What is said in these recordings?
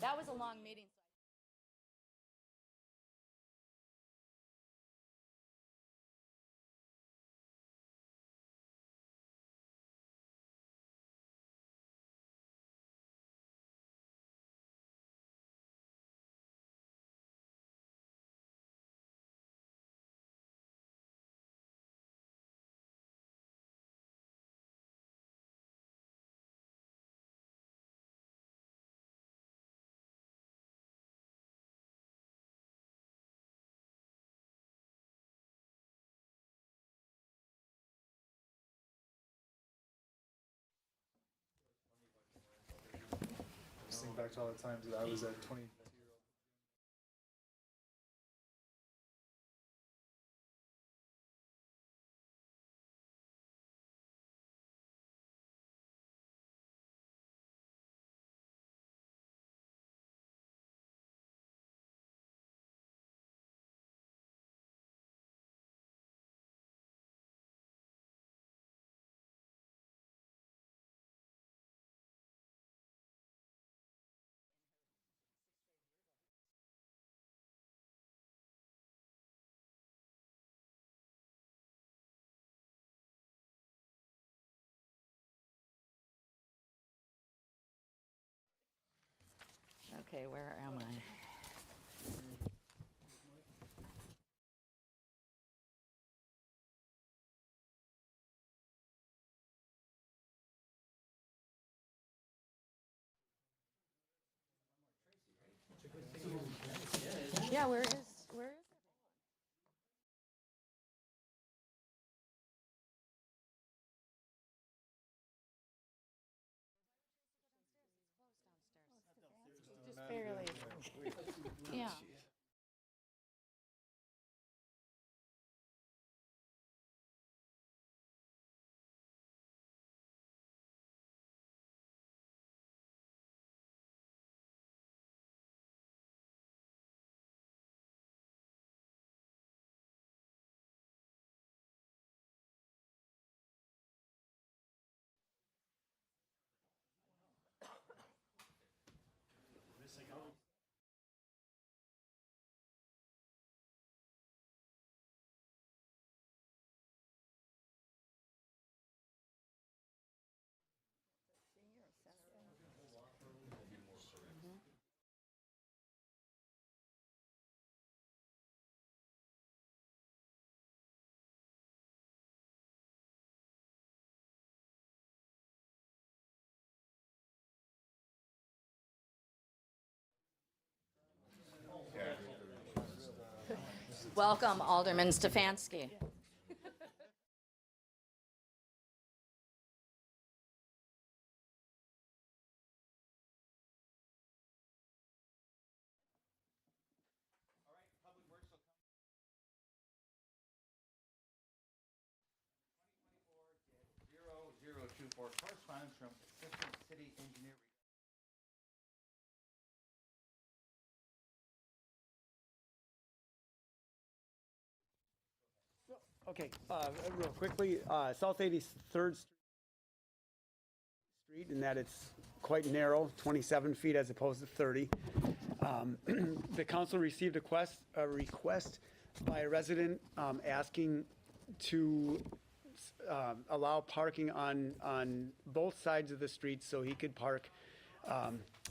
That was a long meeting. Just think back to all the times that I was at 20. Okay, where am I? Yeah, where is it? Just barely. Yeah. Welcome, Alderman Stefanski. For correspondence from Assistant City Engineer. Okay, real quickly, South 83rd Street, and that it's quite narrow, 27 feet as opposed to 30. The council received a request by a resident asking to allow parking on both sides of the street so he could park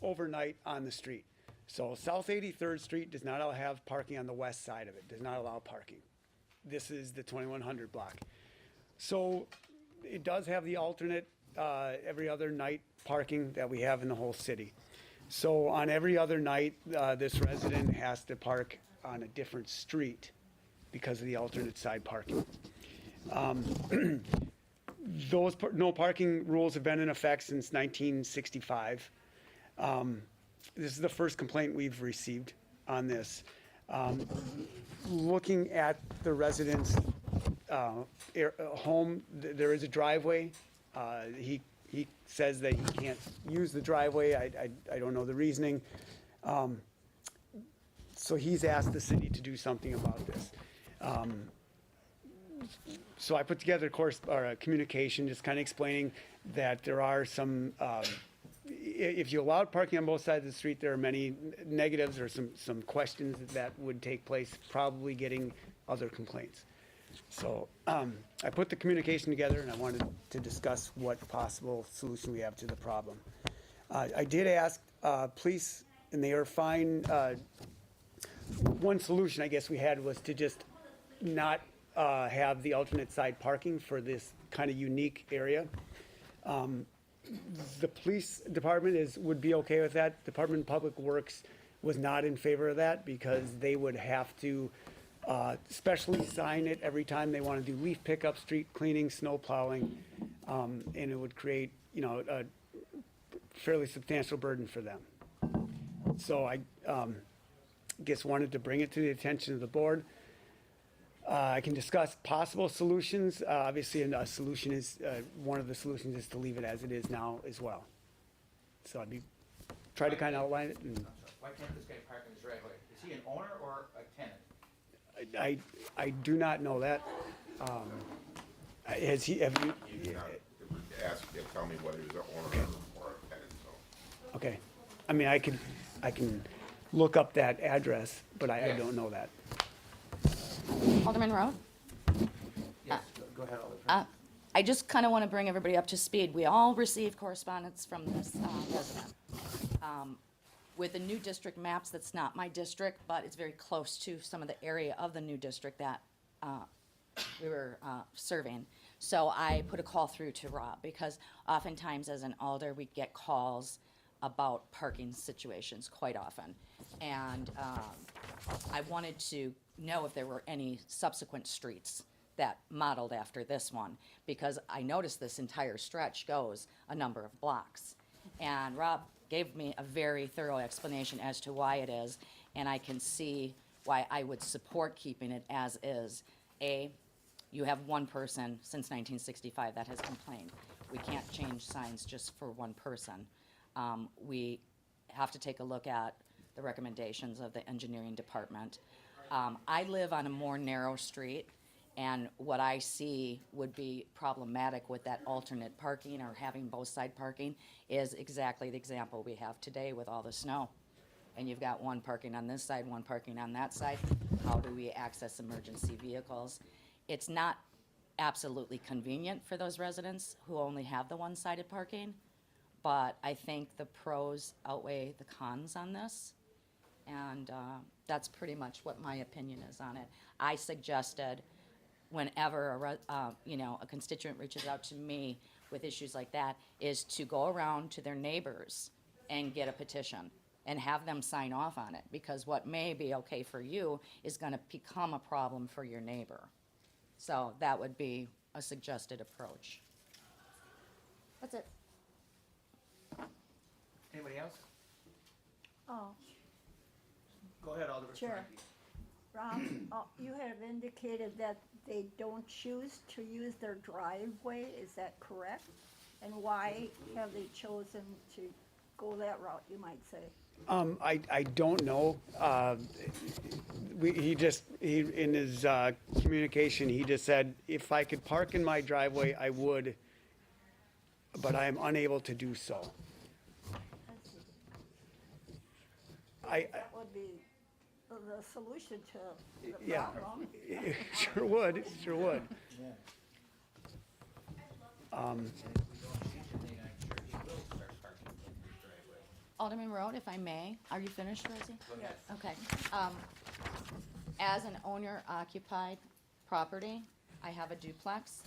overnight on the street. So South 83rd Street does not have parking on the west side of it, does not allow parking. This is the 2100 block. So it does have the alternate every other night parking that we have in the whole city. So on every other night, this resident has to park on a different street because of the alternate side parking. Those no parking rules have been in effect since 1965. This is the first complaint we've received on this. Looking at the resident's home, there is a driveway. He says that he can't use the driveway. I don't know the reasoning. So he's asked the city to do something about this. So I put together a communication just kind of explaining that there are some if you allowed parking on both sides of the street, there are many negatives or some questions that would take place, probably getting other complaints. So I put the communication together, and I wanted to discuss what possible solution we have to the problem. I did ask police, and they are fine. One solution I guess we had was to just not have the alternate side parking for this kind of unique area. The police department would be okay with that. Department of Public Works was not in favor of that because they would have to specially sign it every time they want to do leaf pickup, street cleaning, snow plowing, and it would create, a fairly substantial burden for them. So I guess wanted to bring it to the attention of the board. I can discuss possible solutions. Obviously, a solution is, one of the solutions is to leave it as it is now as well. So I'd try to kind of outline it. And Why can't this guy park in his driveway? Is he an owner or a tenant? I do not know that. Have you? He's not, tell me whether he's an owner or a tenant, so. Okay. I mean, I can look up that address, but I don't know that. Alderman Rowe? Yes, go ahead, Alderman. I just kind of want to bring everybody up to speed. We all received correspondence from this resident. With the new district maps, that's not my district, but it's very close to some of the area of the new district that we were serving. So I put a call through to Rob, because oftentimes as an alder, we get calls about parking situations quite often. And I wanted to know if there were any subsequent streets that modeled after this one, because I noticed this entire stretch goes a number of blocks. And Rob gave me a very thorough explanation as to why it is, and I can see why I would support keeping it as is. A, you have one person since 1965 that has complained. We can't change signs just for one person. We have to take a look at the recommendations of the engineering department. I live on a more narrow street, and what I see would be problematic with that alternate parking or having both side parking is exactly the example we have today with all the snow. And you've got one parking on this side, one parking on that side. How do we access emergency vehicles? It's not absolutely convenient for those residents who only have the one-sided parking, but I think the pros outweigh the cons on this. And that's pretty much what my opinion is on it. I suggested whenever a constituent reaches out to me with issues like that, is to go around to their neighbors and get a petition and have them sign off on it, because what may be okay for you is going to become a problem for your neighbor. So that would be a suggested approach. That's it. Anybody else? Oh, Go ahead, Alderman. Chair. Rob, you have indicated that they don't choose to use their driveway, is that correct? And why have they chosen to go that route, you might say? I don't know. He in his communication, he just said, if I could park in my driveway, I would, but I am unable to do so. That would be the solution to the Yeah. problem. Sure would, sure would. Alderman Road, if I may, are you finished, Rosie? Yes. Okay. As an owner-occupied property, I have a duplex.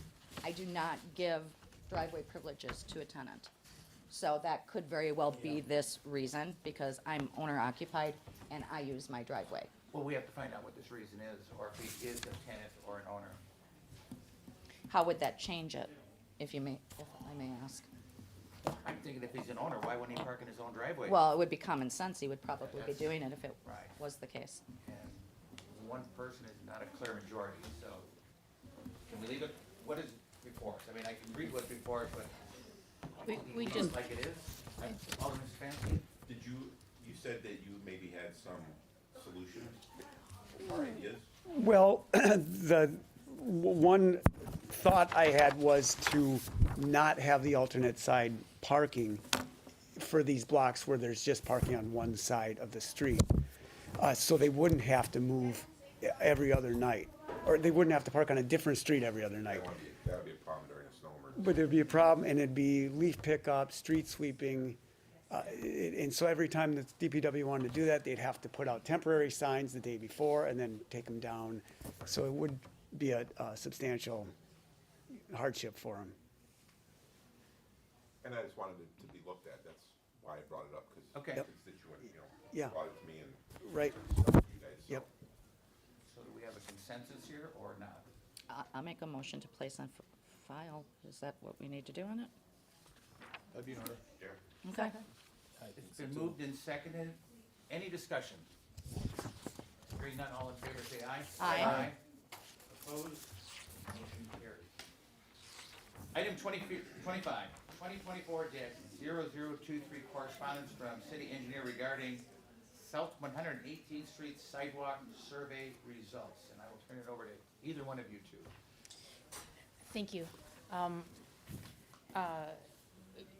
I do not give driveway privileges to a tenant. So that could very well be this reason, because I'm owner-occupied and I use my driveway. Well, we have to find out what this reason is, or if he is a tenant or an owner. How would that change it, if I may ask? I'm thinking if he's an owner, why wouldn't he park in his own driveway? Well, it would be common sense. He would probably be doing it if it Right. was the case. And one person is not a clear majority, so can we leave it, what is before us? I mean, I can read what's before us, but We it just, looks like it is. Alderman Stefanski? Did you said that you maybe had some solutions or ideas? Well, the one thought I had was to not have the alternate side parking for these blocks where there's just parking on one side of the street. So they wouldn't have to move every other night, or they wouldn't have to park on a different street every other night. That'd be a problem during a snow emergency. But there'd be a problem, and it'd be leaf pickup, street sweeping. And so every time the DPW wanted to do that, they'd have to put out temporary signs the day before and then take them down. So it would be a substantial hardship for them. And I just wanted it to be looked at, that's why I brought it up, because Okay. the Yep. constituent, Yeah. brought it to me and. Right. Stuff for you guys, so. Yep. So do we have a consensus here or not? I'll make a motion to place on file. Is that what we need to do on it? That'd be in order. Yeah. Okay. It's been moved and seconded. Any discussion? Hearing none, all in favor say aye. Aye. Opposed? Motion carries. Item 25, 2024-0023, correspondence from city engineer regarding South 118th Street sidewalk survey results. And I will turn it over to either one of you two. Thank you.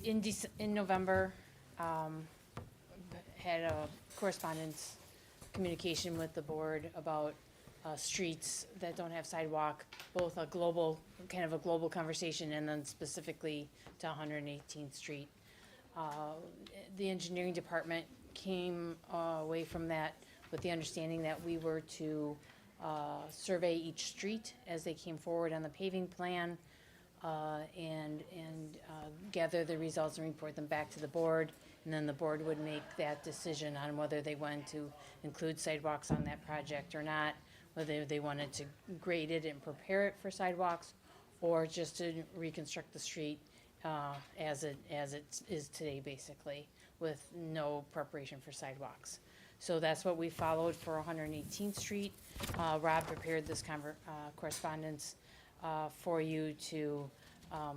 In November, had a correspondence communication with the board about streets that don't have sidewalk, both a global conversation and then specifically to 118th Street. The engineering department came away from that with the understanding that we were to survey each street as they came forward on the paving plan, and gather the results and report them back to the board. And then the board would make that decision on whether they wanted to include sidewalks on that project or not, whether they wanted to grade it and prepare it for sidewalks, or just to reconstruct the street as it is today, basically, with no preparation for sidewalks. So that's what we followed for 118th Street. Rob prepared this correspondence for you to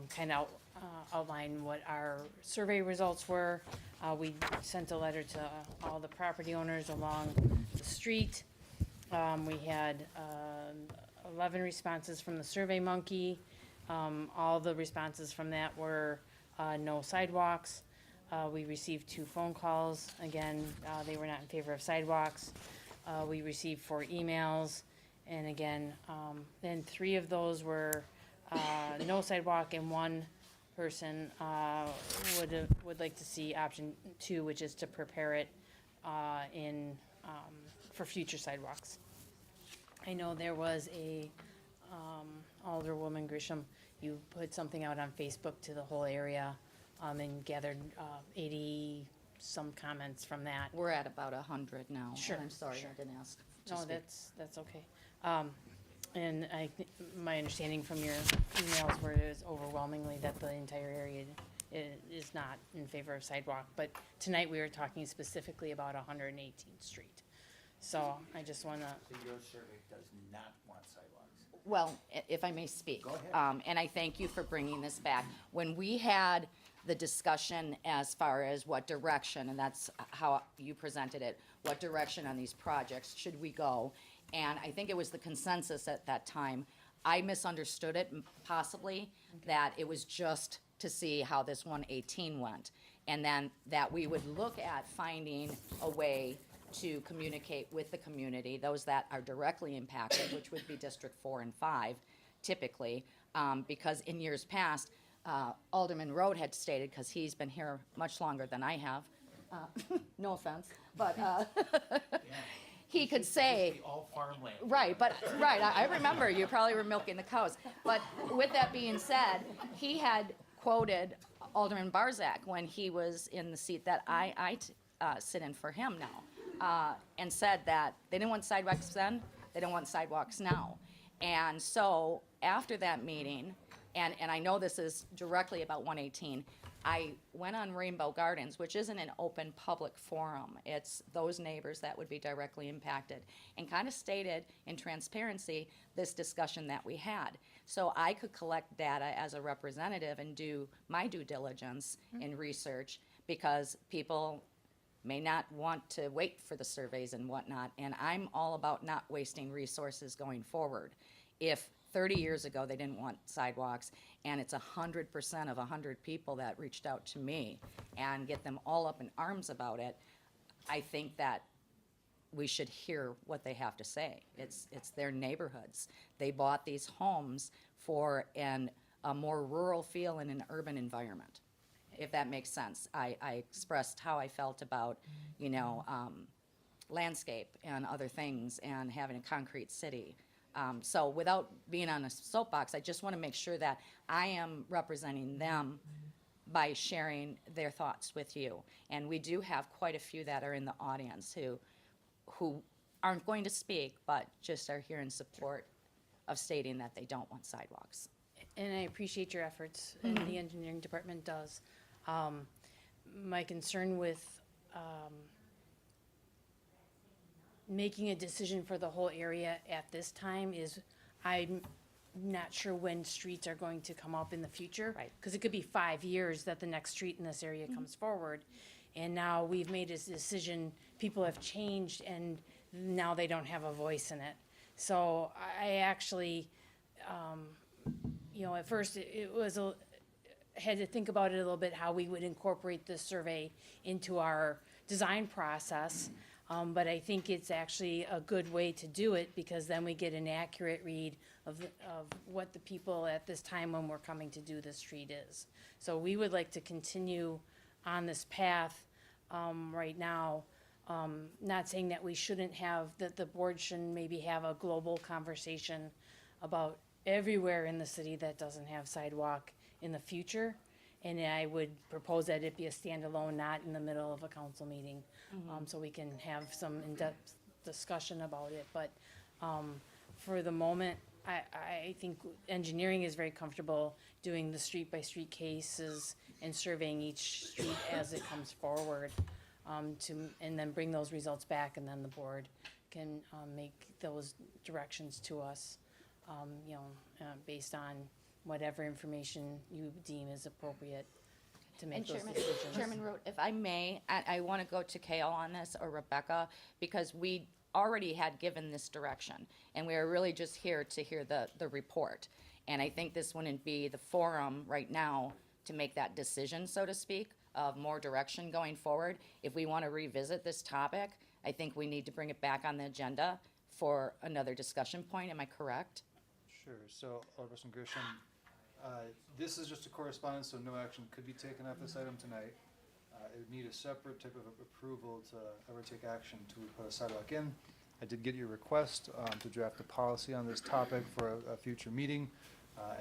kind of outline what our survey results were. We sent a letter to all the property owners along the street. We had 11 responses from the Survey Monkey. All the responses from that were no sidewalks. We received 2 phone calls. Again, they were not in favor of sidewalks. We received 4 emails. And again, then 3 of those were no sidewalk, and 1 person would like to see option 2, which is to prepare it for future sidewalks. I know there was a Alderwoman Grisham, you put something out on Facebook to the whole area, and gathered 80 some comments from that. We're at about 100 now. Sure, I'm sorry, sure. I didn't ask to No, speak. that's okay. And my understanding from your emails were it was overwhelmingly that the entire area is not in favor of sidewalk. But tonight we were talking specifically about 118th Street. So I just want to, So your survey does not want sidewalks. Well, if I may speak. Go ahead. And I thank you for bringing this back. When we had the discussion as far as what direction, and that's how you presented it, what direction on these projects should we go? And I think it was the consensus at that time. I misunderstood it possibly, that it was just to see how this 118 went. And then that we would look at finding a way to communicate with the community, those that are directly impacted, which would be District 4 and 5 typically, because in years past, Alderman Road had stated, because he's been here much longer than I have, no offense, but he could say, It's all farmland. right, I remember, you probably were milking the cows. But with that being said, he had quoted Alderman Barzak when he was in the seat that I sit in for him now, and said that they didn't want sidewalks then, they don't want sidewalks now. And so after that meeting, and I know this is directly about 118, I went on Rainbow Gardens, which isn't an open public forum. It's those neighbors that would be directly impacted, and kind of stated in transparency this discussion that we had. So I could collect data as a representative and do my due diligence in research, because people may not want to wait for the surveys and whatnot, and I'm all about not wasting resources going forward. If 30 years ago, they didn't want sidewalks, and it's 100% of 100 people that reached out to me and get them all up in arms about it. I think that we should hear what they have to say. It's their neighborhoods. They bought these homes for a more rural feel in an urban environment, if that makes sense. I expressed how I felt about, landscape and other things and having a concrete city. So without being on a soapbox, I just want to make sure that I am representing them by sharing their thoughts with you. And we do have quite a few that are in the audience who aren't going to speak, but just are here in support of stating that they don't want sidewalks. And I appreciate your efforts, and the engineering department does. My concern with making a decision for the whole area at this time is I'm not sure when streets are going to come up in the future. Right. Because it could be 5 years that the next street in this area comes forward. And now we've made a decision, people have changed, and now they don't have a voice in it. So I actually, at first it was had to think about it a little bit, how we would incorporate this survey into our design process. But I think it's actually a good way to do it, because then we get an accurate read of what the people at this time when we're coming to do the street is. So we would like to continue on this path right now. Not saying that we shouldn't have, that the board shouldn't maybe have a global conversation about everywhere in the city that doesn't have sidewalk in the future. And I would propose that it be a standalone, not in the middle of a council meeting, so we can have some in-depth discussion about it. But for the moment, I think engineering is very comfortable doing the street-by-street cases and surveying each street as it comes forward, and then bring those results back, and then the board can make those directions to us, based on whatever information you deem is appropriate to make And those Chairman, decisions. Chairman Root, if I may, I want to go to Kale on this, or Rebecca, because we already had given this direction, and we are really just here to hear the report. And I think this wouldn't be the forum right now to make that decision, so to speak, of more direction going forward. If we want to revisit this topic, I think we need to bring it back on the agenda for another discussion point. Am I correct? Sure, so Alderperson Grisham, this is just a correspondence, so no action could be taken off this item tonight. It would need a separate type of approval to ever take action to put a sidewalk in. I did get your request to draft a policy on this topic for a future meeting,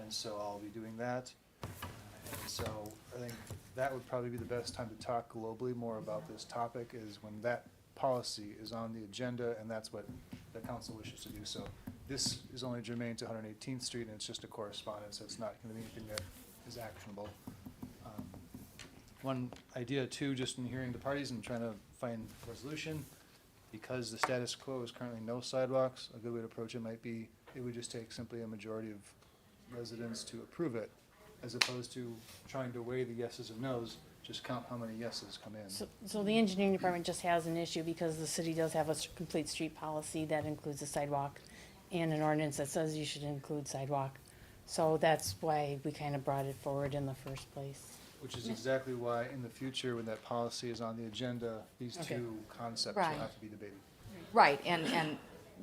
and so I'll be doing that. And so I think that would probably be the best time to talk globally more about this topic, is when that policy is on the agenda, and that's what the council wishes to do. So this is only germane to 118th Street, and it's just a correspondence. It's not going to be anything that is actionable. One idea too, just in hearing the parties and trying to find a resolution, because the status quo is currently no sidewalks, a good way to approach it might be, it would just take simply a majority of residents to approve it, as opposed to trying to weigh the yeses and nos, just count how many yeses come in. So the engineering department just has an issue, because the city does have a complete street policy that includes a sidewalk and an ordinance that says you should include sidewalk. So that's why we kind of brought it forward in the first place. Which is exactly why in the future, when that policy is on the agenda, these Okay. two concepts will Right. have to be debated. Right, and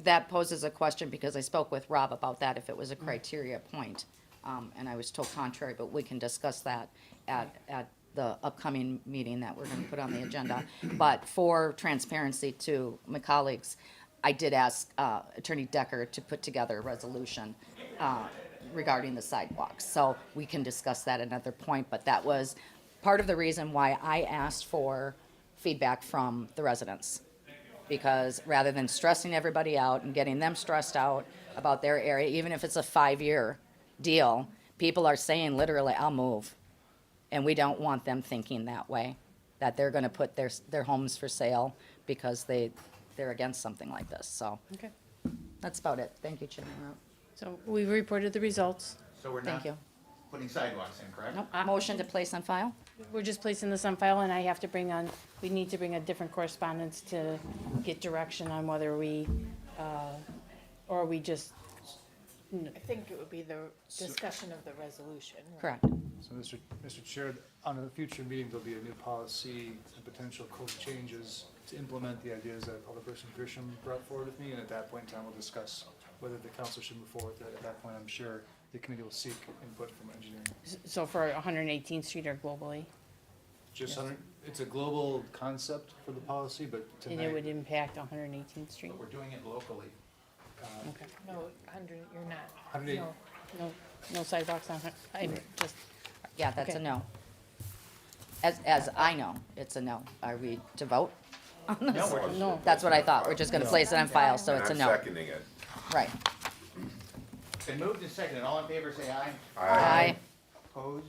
that poses a question, because I spoke with Rob about that, if it was a criteria point. And I was told contrary, but we can discuss that at the upcoming meeting that we're gonna put on the agenda. But for transparency to my colleagues, I did ask Attorney Decker to put together a resolution regarding the sidewalks. So we can discuss that at another point, but that was part of the reason why I asked for feedback from the residents. Because rather than stressing everybody out and getting them stressed out about their area, even if it's a 5-year deal, people are saying literally, I'll move. And we don't want them thinking that way, that they're gonna put their homes for sale because they're against something like this. So Okay. that's about it. Thank you, Chairman Root. So we've reported the results. So we're Thank not you. putting sidewalks in, correct? Nope. Motion to place on file? We're just placing this on file, and I have to we need to bring a different correspondence to get direction on whether we, or we just I think it would be the discussion of the resolution. right? Correct. So, Mr. Chair, on a future meeting, there'll be a new policy and potential code changes to implement the ideas that Alderperson Grisham brought forward with me, and at that point in time, we'll discuss whether the council should move forward with that. At that point, I'm sure the committee will seek input from engineering. So for 118th Street or globally, It's a global concept for the policy, but and it would tonight, impact 118th Street? But we're doing it locally. Okay. No, 100, you're not. 108 No. No sidewalks on, I just, Yeah, that's a Okay. no. As I know, it's a no. Are we to vote? No, we're just. no. That's what I thought. We're just gonna place it on file, so And it's a I'm no. seconding it. Right. Been moved and seconded. All in favor, say aye. Aye. Opposed?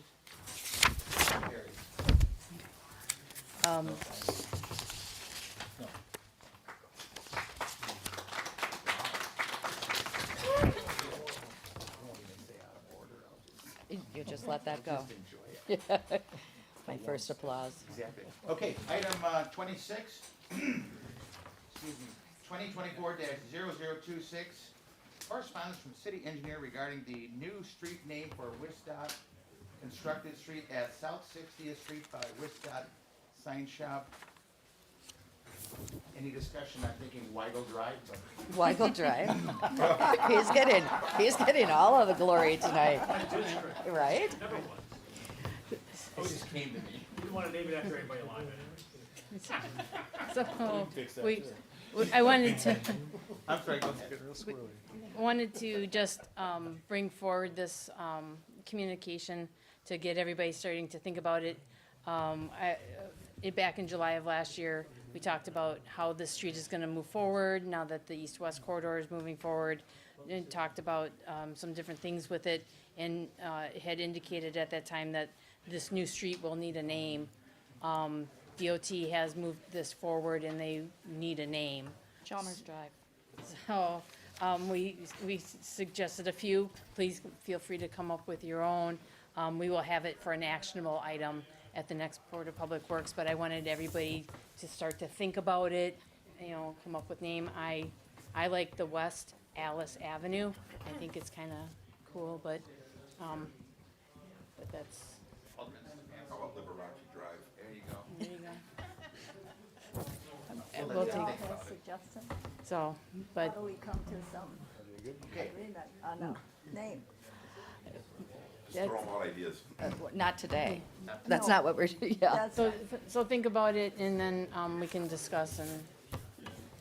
Carried. You just let that go. Just enjoy it. My first applause. Exactly. Okay, item 26, excuse me, 2024-0026, correspondence from city engineer regarding the new street name for Wisdot constructed street at South 60th Street by Wisdot Sign Shop. Any discussion? I'm thinking Weigel Drive, but Weigel Drive. He's getting all of the glory tonight. Right? it just came to me. You want to name it after anybody alive. so, I wanted to, I'm sorry, go ahead. real squirrely. wanted to just bring forward this communication to get everybody starting to think about it. Back in July of last year, we talked about how this street is going to move forward now that the east-west corridor is moving forward, and talked about some different things with it, and had indicated at that time that this new street will need a name. DOT has moved this forward, and they need a name. Chalmers Drive. So, we suggested a few. Please feel free to come up with your own. We will have it for an actionable item at the next Board of Public Works, but I wanted everybody to start to think about it, come up with name. I like the West Alice Avenue. I think it's kind of cool, but that's, Alderman Samantha. How about Liberace Drive? There you go. there you go. We'll We'll let take- them Have think a about it. suggestion? So, How but, do we come to some Okay, agreement on a name? Just throw out ideas. Not today. Not That's No. not what we're, yeah. That's so, right. so think about it, and then we can discuss and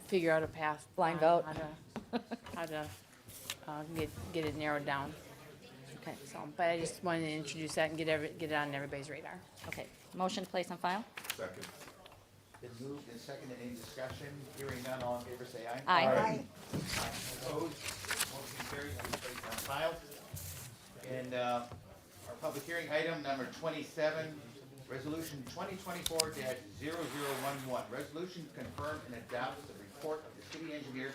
figure out a path. Blind on vote. How to get it narrowed down. Okay, So, but I just wanted to introduce that and get it on everybody's radar. okay. Motion to place on file? Second. been moved and seconded. Any discussion? Hearing none, all in favor, say aye. Aye. Aye. Opposed? Motion carries. Be placed on file. And our public hearing item number 27, resolution 2024-0011. Resolution to confirm and adopt the report of the city engineer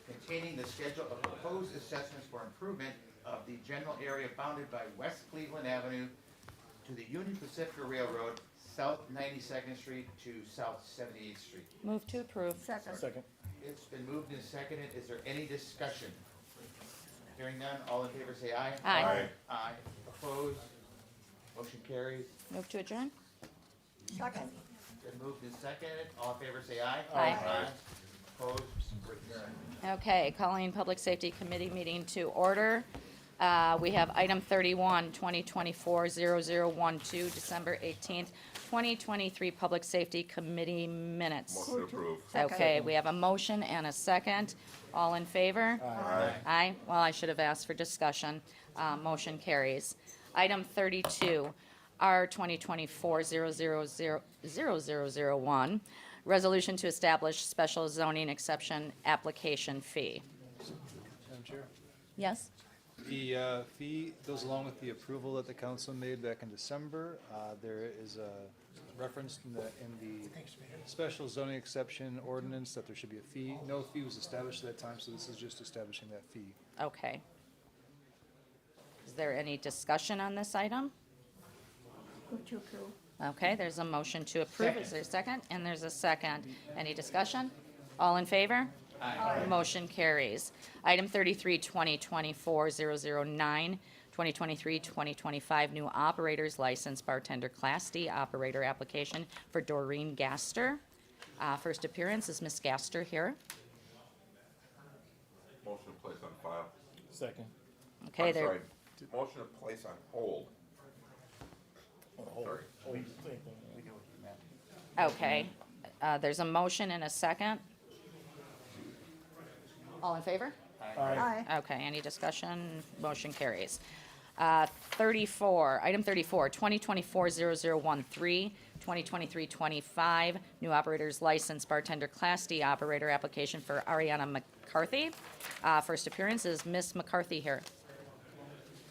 containing the schedule of proposed assessments for improvement of the general area bounded by West Cleveland Avenue to the Union Pacific Railroad, South 92nd Street to South 78th Street. Move to approve. Second. It's been moved and seconded. Is there any discussion? Hearing none, all in favor say aye. Aye. Aye. Opposed? Motion carries. Move to adjourn? Second. Been moved and seconded. All in favor say aye. Aye. Opposed? We're adjourned. Okay, calling Public Safety Committee meeting to order. We have item 31, 2024-0012, December 18th, 2023 Public Safety Committee minutes. Motion approved. Okay, we have a motion and a second. All in favor? Aye. Aye. Well, I should have asked for discussion. Motion carries. Item 32, R 2024-0001, resolution to establish special zoning exception application fee. Madam Chair? Yes? The fee goes along with the approval that the council made back in December. There is a reference in the special zoning exception ordinance that there should be a fee. No fee was established at that time, so this is just establishing that fee. Okay. Is there any discussion on this item? Move to approve. Okay, there's a motion to approve. Is there a second? And there's a second. Any discussion? All in favor? Aye. Motion carries. Item 33, 2024-009, 2023-2025 new operator's license bartender Class D operator application for Doreen Gaster. First appearance is Miss Gaster here. Motion to place on file. Second. Okay, I'm there. sorry. Motion to place on hold. Sorry. Okay, there's a motion and a second. All in favor? Aye. Okay, any discussion? Motion carries. 34, item 34, 2024-0013, 2023-25, new operator's license bartender Class D operator application for Ariana McCarthy. First appearance is Miss McCarthy here.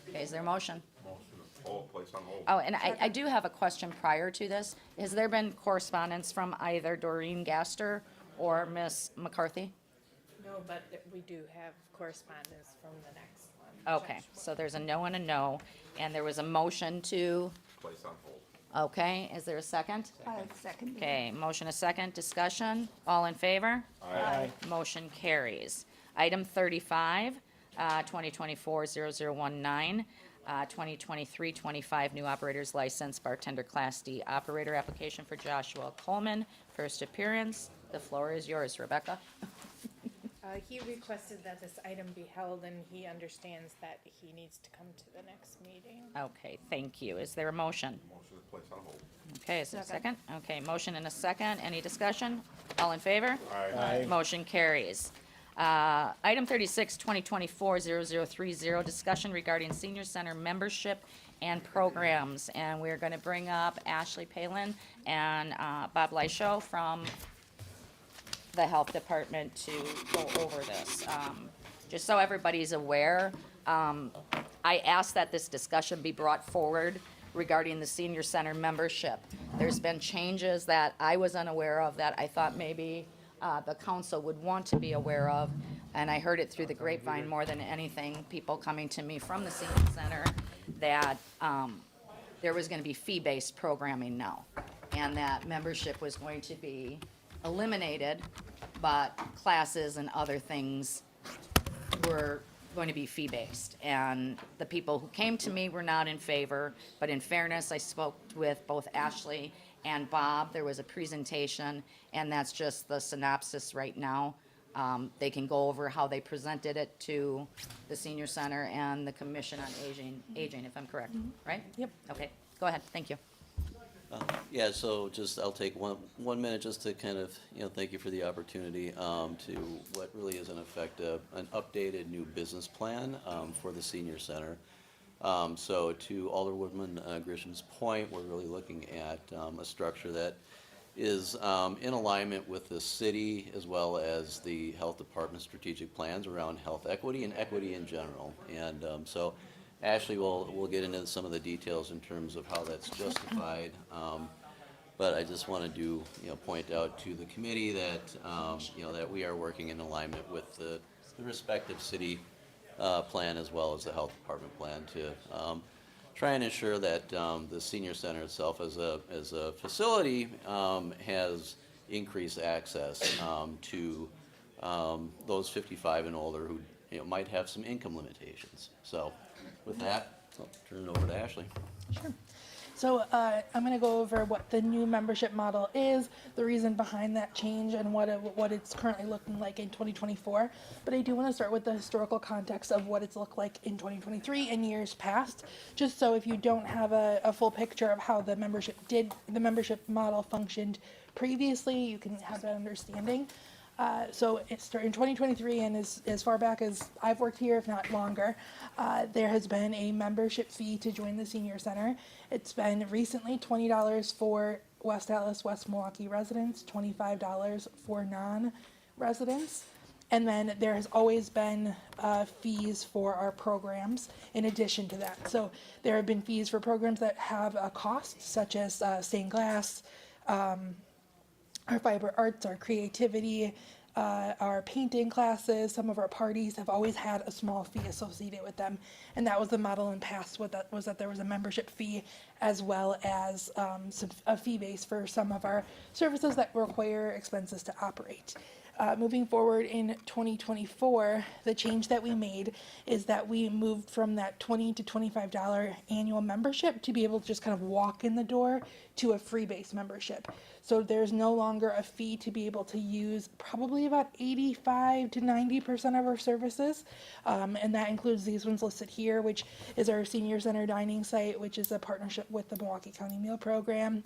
Okay, is there a motion? Motion to hold, place on hold. Oh, and I do have a question prior to this. Has there been correspondence from either Doreen Gaster or Miss McCarthy? No, but we do have correspondence from the next one. Okay, so there's a no and a no, and there was a motion to, Place on hold. okay, is there a second? I second. Okay, motion a second, discussion, all in favor? Aye. Motion carries. Item 35, 2024-0019, 2023-25 new operator's license bartender Class D operator application for Joshua Coleman. First appearance, the floor is yours, Rebecca. He requested that this item be held, and he understands that he needs to come to the next meeting. Okay, thank you. Is there a motion? Motion to place on hold. Okay, is there a second? Okay, motion and a second. Any discussion? All in favor? Aye. Motion carries. Item 36, 2024-0030, discussion regarding senior center membership and programs. And we're going to bring up Ashley Palin and Bob Leisho from the health department to go over this. Just so everybody's aware, I asked that this discussion be brought forward regarding the senior center membership. There's been changes that I was unaware of that I thought maybe the council would want to be aware of, and I heard it through the grapevine more than anything, people coming to me from the senior center, that there was gonna be fee-based programming now, and that membership was going to be eliminated, but classes and other things were going to be fee-based. And the people who came to me were not in favor, but in fairness, I spoke with both Ashley and Bob. There was a presentation, and that's just the synopsis right now. They can go over how they presented it to the senior center and the Commission on Aging, if I'm correct, right? Yep. Okay, go ahead, thank you. Yeah, so just, I'll take one minute just to kind of, thank you for the opportunity to what really is in effect an updated new business plan for the senior center. So to Alderwoman Grisham's point, we're really looking at a structure that is in alignment with the city as well as the health department strategic plans around health equity and equity in general. And so Ashley will get into some of the details in terms of how that's justified. But I just wanted to, point out to the committee that, that we are working in alignment with the respective city plan as well as the health department plan to try and ensure that the senior center itself as a facility has increased access to those 55 and older who might have some income limitations. So with that, I'll turn it over to Ashley. Sure. So I'm going to go over what the new membership model is, the reason behind that change, and what it's currently looking like in 2024. But I do want to start with the historical context of what it's looked like in 2023 and years past, just so if you don't have a full picture of how the membership model functioned previously, you can have that understanding. So it started in 2023, and as far back as I've worked here, if not longer, there has been a membership fee to join the senior center. It's been recently $20 for West Allis, West Milwaukee residents, $25 for non-residents. And then there has always been fees for our programs in addition to that. So there have been fees for programs that have a cost, such as stained glass, our fiber arts, our creativity, our painting classes. Some of our parties have always had a small fee associated with them, and that was the model in past. What that was, that there was a membership fee as well as a fee base for some of our services that require expenses to operate. Moving forward in 2024, the change that we made is that we moved from that $20 to $25 annual membership to be able to just kind of walk in the door to a free-based membership. So there's no longer a fee to be able to use probably about 85 to 90% of our services. And that includes these ones listed here, which is our senior center dining site, which is a partnership with the Milwaukee County Meal Program.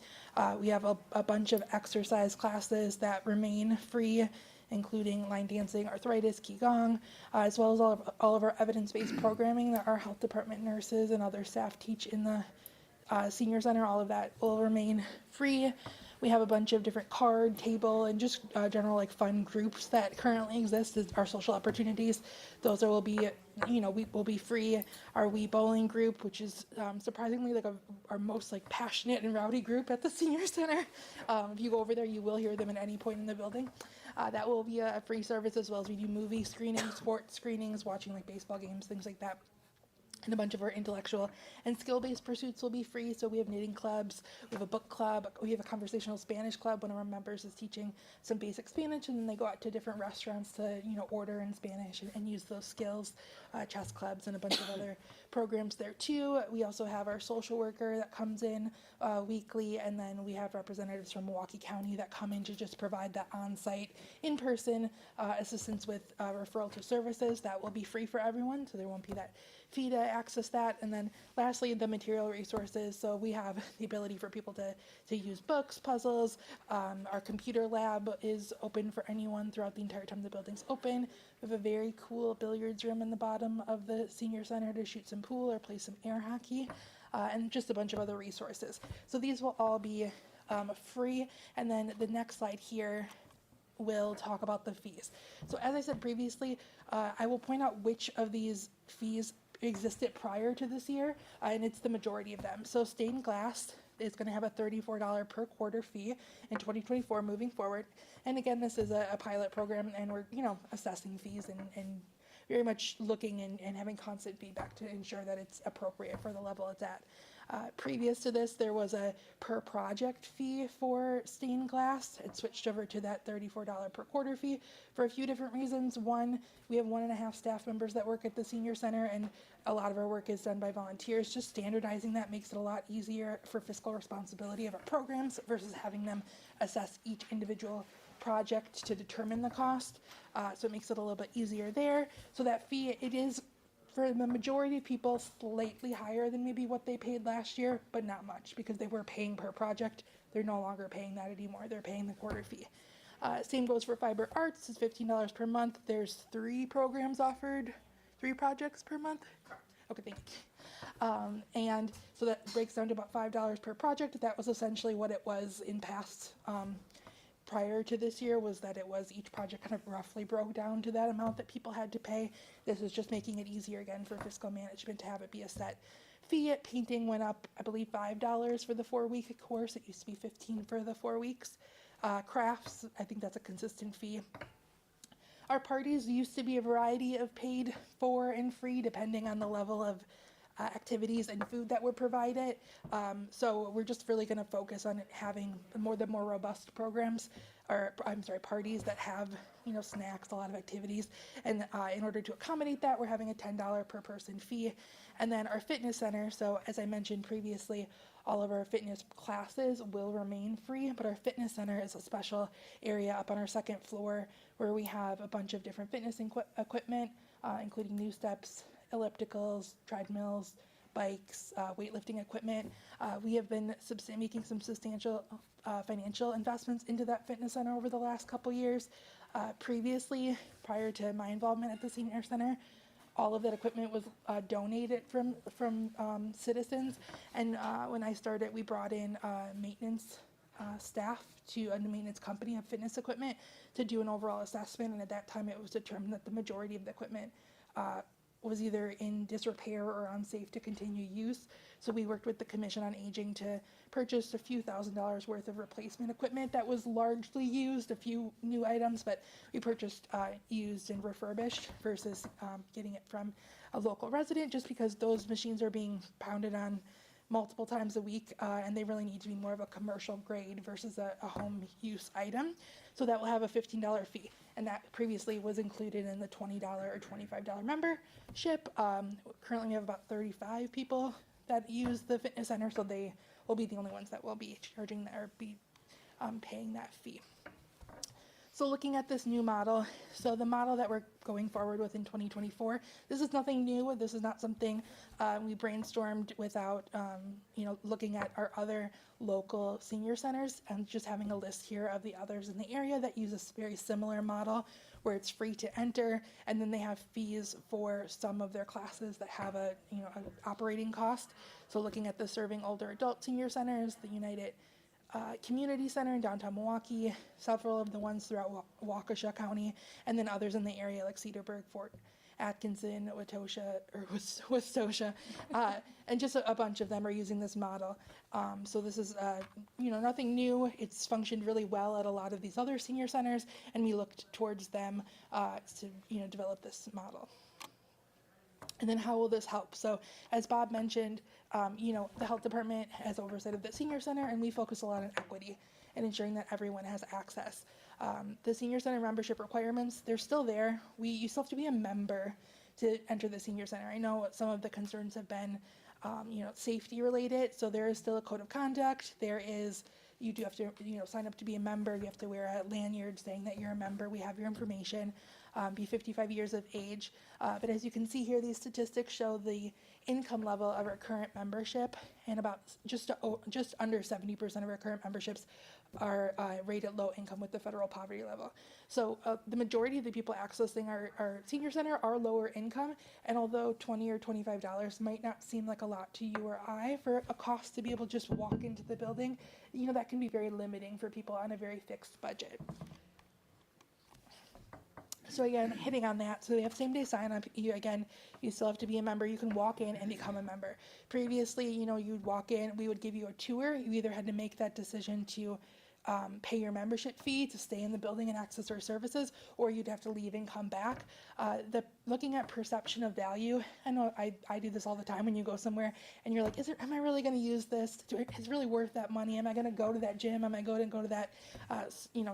We have a bunch of exercise classes that remain free, including line dancing, arthritis, qigong, as well as all of our evidence-based programming that our health department nurses and other staff teach in the senior center. All of that will remain free. We have a bunch of different card, table, and just general like fun groups that currently exist as our social opportunities. Those will be, we will be free. Our Wii Bowling group, which is surprisingly like our most like passionate and rowdy group at the senior center. If you go over there, you will hear them at any point in the building. That will be a free service, as well as we do movie screenings, sports screenings, watching like baseball games, things like that. And a bunch of our intellectual and skill-based pursuits will be free. So we have knitting clubs, we have a book club, we have a conversational Spanish club. One of our members is teaching some basic Spanish, and then they go out to different restaurants to, order in Spanish and use those skills. Chess clubs and a bunch of other programs there too. We also have our social worker that comes in weekly, and then we have representatives from Milwaukee County that come in to just provide that on-site, in-person assistance with referral to services. That will be free for everyone, so there won't be that fee to access that. And then lastly, the material resources. So we have the ability for people to use books, puzzles. Our computer lab is open for anyone throughout the entire time the building's open. We have a very cool billiards room in the bottom of the senior center to shoot some pool or play some air hockey, and just a bunch of other resources. So these will all be free. And then the next slide here will talk about the fees. So as I said previously, I will point out which of these fees existed prior to this year, and it's the majority of them. So stained glass is going to have a $34 per quarter fee in 2024 moving forward. And again, this is a pilot program, and we're assessing fees and very much looking and having constant feedback to ensure that it's appropriate for the level it's at. Previous to this, there was a per project fee for stained glass. It switched over to that $34 per quarter fee for a few different reasons. One, we have 1.5 staff members that work at the senior center, and a lot of our work is done by volunteers. Just standardizing that makes it a lot easier for fiscal responsibility of our programs versus having them assess each individual project to determine the cost. So it makes it a little bit easier there. So that fee, it is, for the majority of people, slightly higher than maybe what they paid last year, but not much, because they were paying per project. They're no longer paying that anymore. They're paying the quarter fee. Same goes for Fiber Arts. It's $15 per month. There's 3 programs offered, 3 projects per month. Okay, thank you. And so that breaks down to about $5 per project. That was essentially what it was in past prior to this year, was that it was each project kind of roughly broke down to that amount that people had to pay. This is just making it easier again for fiscal management to have it be a set fee. Painting went up, I believe, $5 for the 4-week course. It used to be $15 for the 4 weeks. Crafts, I think that's a consistent fee. Our parties used to be a variety of paid for and free, depending on the level of activities and food that were provided. So we're just really going to focus on having the more robust programs, or parties that have snacks, a lot of activities, and in order to accommodate that, we're having a $10 per person fee. And then our fitness center, so as I mentioned previously, all of our fitness classes will remain free, but our fitness center is a special area up on our 2nd floor where we have a bunch of different fitness equipment, including new steps, ellipticals, treadmills, bikes, weightlifting equipment. We have been making some substantial financial investments into that fitness center over the last couple years. Previously, prior to my involvement at the senior center, all of that equipment was donated from citizens. And when I started, we brought in maintenance staff to a maintenance company of fitness equipment to do an overall assessment. And at that time, it was determined that the majority of the equipment was either in disrepair or unsafe to continue use. So we worked with the Commission on Aging to purchase a few $1,000s worth of replacement equipment that was largely used, a few new items, but we purchased used and refurbished versus getting it from a local resident, just because those machines are being pounded on multiple times a week, and they really need to be more of a commercial grade versus a home use item. So that will have a $15 fee. And that previously was included in the $20 or $25 membership. Currently we have about 35 people that use the fitness center, so they will be the only ones that will be charging that or be paying that fee. So looking at this new model, so the model that we're going forward with in 2024, this is nothing new. This is not something we brainstormed without, looking at our other local senior centers and just having a list here of the others in the area that use a very similar model where it's free to enter, and then they have fees for some of their classes that have an operating cost. So looking at the Serving Older Adult Senior Centers, the United Community Center in downtown Milwaukee, several of the ones throughout Waukesha County, and then others in the area like Cedarburg, Fort Atkinson, Wastosha, and just a bunch of them are using this model. So this is, nothing new. It's functioned really well at a lot of these other senior centers, and we looked towards them to, develop this model. And then how will this help? So as Bob mentioned, the health department has oversight of the senior center, and we focus a lot on equity and ensuring that everyone has access. The senior center membership requirements, they're still there. You still have to be a member to enter the senior center. I know some of the concerns have been, safety related. So there is still a code of conduct. You do have to, sign up to be a member. You have to wear a lanyard saying that you're a member. We have your information. Be 55 years of age. But as you can see here, these statistics show the income level of our current membership, and about just under 70% of our current memberships are rated low income with the federal poverty level. So the majority of the people accessing our senior center are lower income, and although $20 or $25 might not seem like a lot to you or I for a cost to be able to just walk into the building, that can be very limiting for people on a very fixed budget. So again, hitting on that, so they have same-day sign-up. You still have to be a member. You can walk in and become a member. Previously, you'd walk in, we would give you a tour. You either had to make that decision to pay your membership fee to stay in the building and access our services, or you'd have to leave and come back. Looking at perception of value, I know I do this all the time when you go somewhere and you're like, am I really going to use this? Is it really worth that money? Am I going to go to that gym? Am I going to go to that,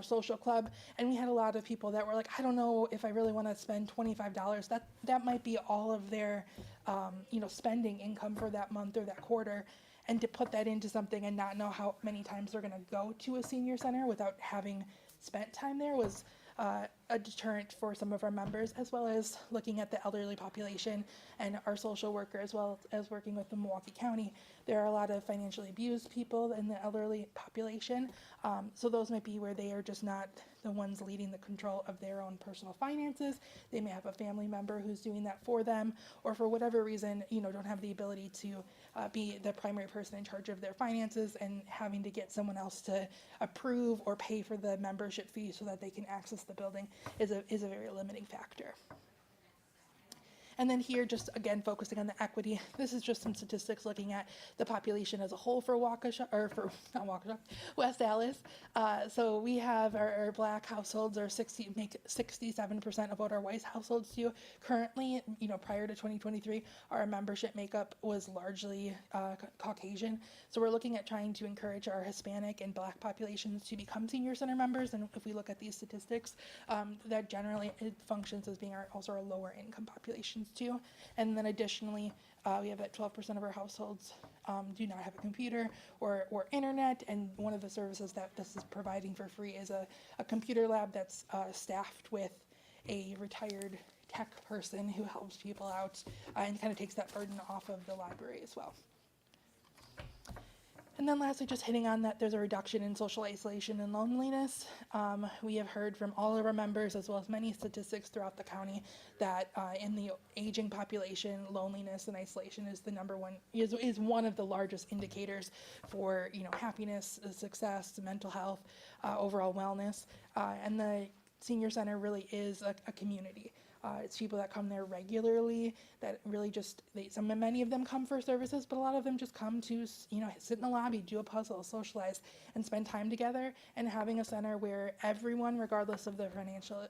social club? And we had a lot of people that were like, I don't know if I really want to spend $25. That might be all of their, spending income for that month or that quarter. And to put that into something and not know how many times they're going to go to a senior center without having spent time there was a deterrent for some of our members, as well as looking at the elderly population and our social worker, as well as working with the Milwaukee County. There are a lot of financially abused people in the elderly population, so those might be where they are just not the ones leading the control of their own personal finances. They may have a family member who's doing that for them, or for whatever reason, don't have the ability to be the primary person in charge of their finances, and having to get someone else to approve or pay for the membership fee so that they can access the building is a very limiting factor. And then here, just again, focusing on the equity, this is just some statistics looking at the population as a whole for West Allis. So we have our Black households make 67% of what our white households do. Currently, prior to 2023, our membership makeup was largely Caucasian. So we're looking at trying to encourage our Hispanic and Black populations to become senior center members. And if we look at these statistics, that generally it functions as being also our lower income populations too. And then additionally, we have that 12% of our households do not have a computer or internet, and one of the services that this is providing for free is a computer lab that's staffed with a retired tech person who helps people out and kind of takes that burden off of the library as well. And then lastly, just hitting on that there's a reduction in social isolation and loneliness. We have heard from all of our members, as well as many statistics throughout the county, that in the aging population, loneliness and isolation is is one of the largest indicators for happiness, success, mental health, overall wellness. And the senior center really is a community. It's people that come there regularly that really many of them come for services, but a lot of them just come to, sit in the lobby, do a puzzle, socialize, and spend time together. And having a center where everyone, regardless of their financial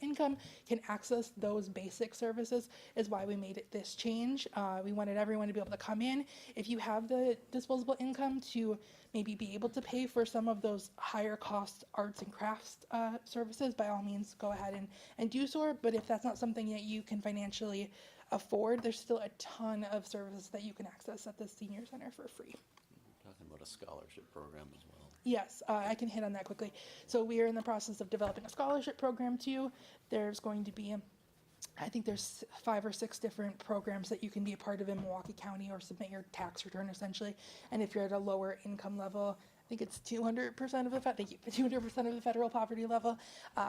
income, can access those basic services is why we made this change. We wanted everyone to be able to come in. If you have the disposable income to maybe be able to pay for some of those higher cost arts and crafts services, by all means, go ahead and do so. But if that's not something that you can financially afford, there's still a ton of services that you can access at the senior center for free. Talking about a scholarship program as well. Yes, I can hit on that quickly. So we are in the process of developing a scholarship program too. There's going to be, I think there's 5 or 6 different programs that you can be a part of in Milwaukee County or submit your tax return essentially. And if you're at a lower income level, I think it's 200% of the 200% of the federal poverty level,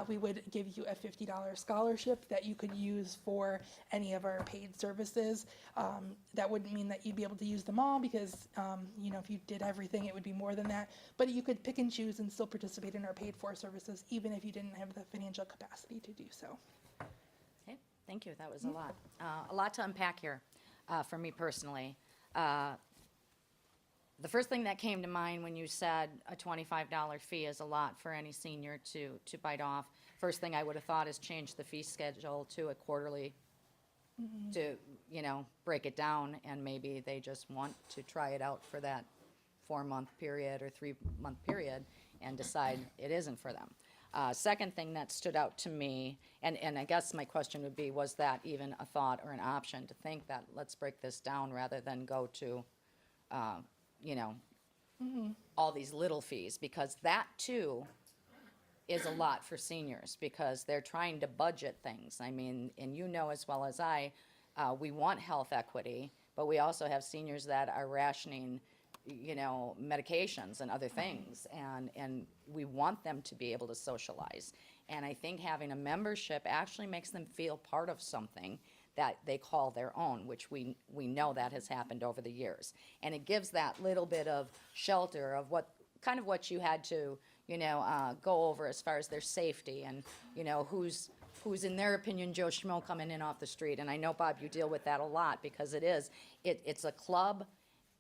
we would give you a $50 scholarship that you could use for any of our paid services. That wouldn't mean that you'd be able to use them all because, you know, if you did everything, it would be more than that. But you could pick and choose and still participate in our paid for services, even if you didn't have the financial capacity to do so. Okay, thank you. That was a lot to unpack here for me personally. The first thing that came to mind when you said a $25 fee is a lot for any senior to bite off, first thing I would have thought is change the fee schedule to a quarterly to, you know, break it down, and maybe they just want to try it out for that 4-month period or 3-month period and decide it isn't for them. Second thing that stood out to me, and I guess my question would be, was that even a thought or an option to think that let's break this down rather than go to, you know, all these little fees, because that too is a lot for seniors because they're trying to budget things. I mean, and you know as well as I, we want health equity, but we also have seniors that are rationing, you know, medications and other things, and we want them to be able to socialize. And I think having a membership actually makes them feel part of something that they call their own, which we know that has happened over the years. And it gives that little bit of shelter of what you had to, you know, go over as far as their safety and, you know, who's in their opinion Joe Schmo coming in off the street. And I know, Bob, you deal with that a lot because it's a club,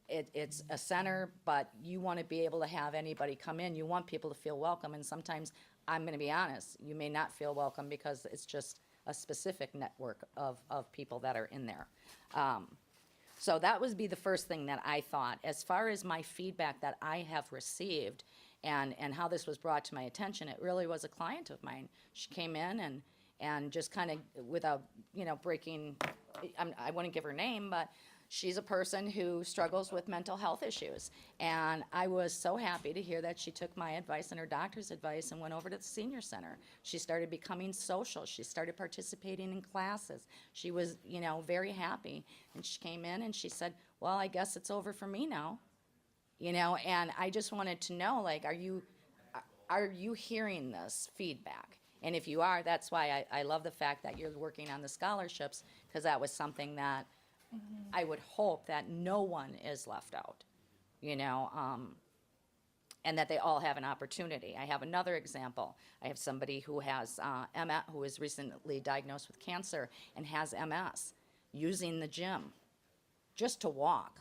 it's a center, but you want to be able to have anybody come in. You want people to feel welcome, and sometimes, I'm going to be honest, you may not feel welcome because it's just a specific network of people that are in there. So that would be the first thing that I thought. As far as my feedback that I have received and how this was brought to my attention, it really was a client of mine. She came in and just kind of, without, you know, breaking, I wouldn't give her name, but she's a person who struggles with mental health issues. And I was so happy to hear that she took my advice and her doctor's advice and went over to the senior center. She started becoming social. She started participating in classes. She was, you know, very happy. And she came in and she said, well, I guess it's over for me now. You know, and I just wanted to know, like, are you hearing this feedback? And if you are, that's why I love the fact that you're working on the scholarships, because that was something that I would hope that no one is left out, you know, and that they all have an opportunity. I have another example. I have somebody who has MS, who is recently diagnosed with cancer and has MS, using the gym just to walk.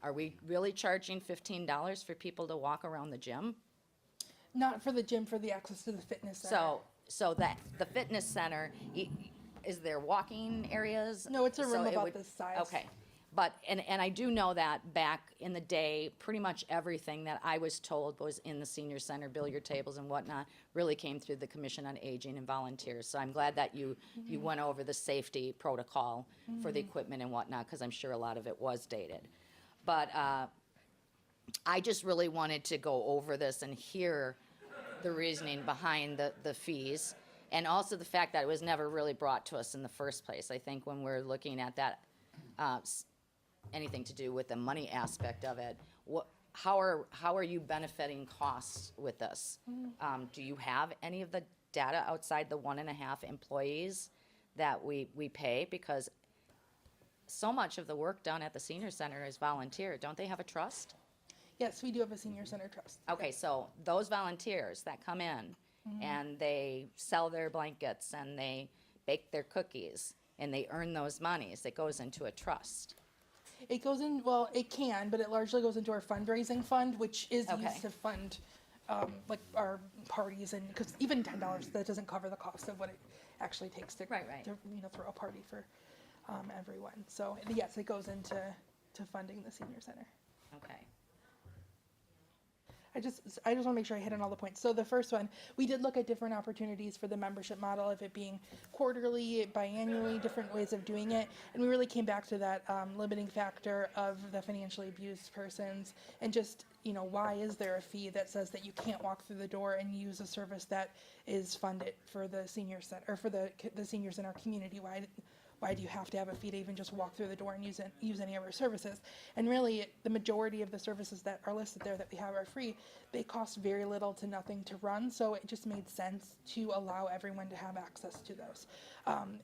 Are we really charging $15 for people to walk around the gym? Not for the gym, for the access to the fitness center. So that the fitness center, is there walking areas? No, it's a room So it about would- this size. Okay, but, and I do know that back in the day, pretty much everything that I was told was in the senior center, billiard tables and whatnot, really came through the Commission on Aging and volunteers. So I'm glad that you went over the safety protocol for the equipment and whatnot, because I'm sure a lot of it was dated. But I just really wanted to go over this and hear the reasoning behind the fees, and also the fact that it was never really brought to us in the first place. I think when we're looking at that, anything to do with the money aspect of it, how are you benefiting costs with this? Do you have any of the data outside the 1.5 employees that we pay? Because so much of the work done at the senior center is volunteer. Don't they have a trust? Yes, we do have a senior center trust. Okay, so those volunteers that come in and they sell their blankets and they bake their cookies and they earn those monies, it goes into a trust. It goes in, well, it can, but it largely goes into our fundraising fund, which is Okay. used to fund, like our parties, and, because even $10, that doesn't cover the cost of what it actually takes to, Right. to, you know, throw a party for, everyone. So, yes, it goes into funding the senior center. Okay. I just want to make sure I hit on all the points. So the first one, we did look at different opportunities for the membership model, of it being quarterly, biannually, different ways of doing it, and we really came back to that limiting factor of the financially abused persons, and just, you know, why is there a fee that says that you can't walk through the door and use a service that is funded for the senior center, or for the seniors in our community? Why do you have to have a fee to even just walk through the door and use any of our services? And really, the majority of the services that are listed there that we have are free. They cost very little to nothing to run, so it just made sense to allow everyone to have access to those.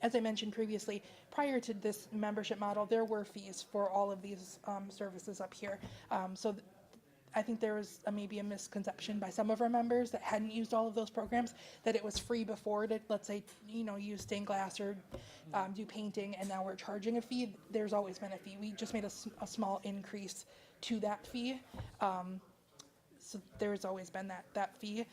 As I mentioned previously, prior to this membership model, there were fees for all of these services up here. I think there was maybe a misconception by some of our members that hadn't used all of those programs, that it was free before to, let's say, you know, use stained glass or do painting, and now we're charging a fee. There's always been a fee. We just made a small increase to that fee. So there's always been that fee.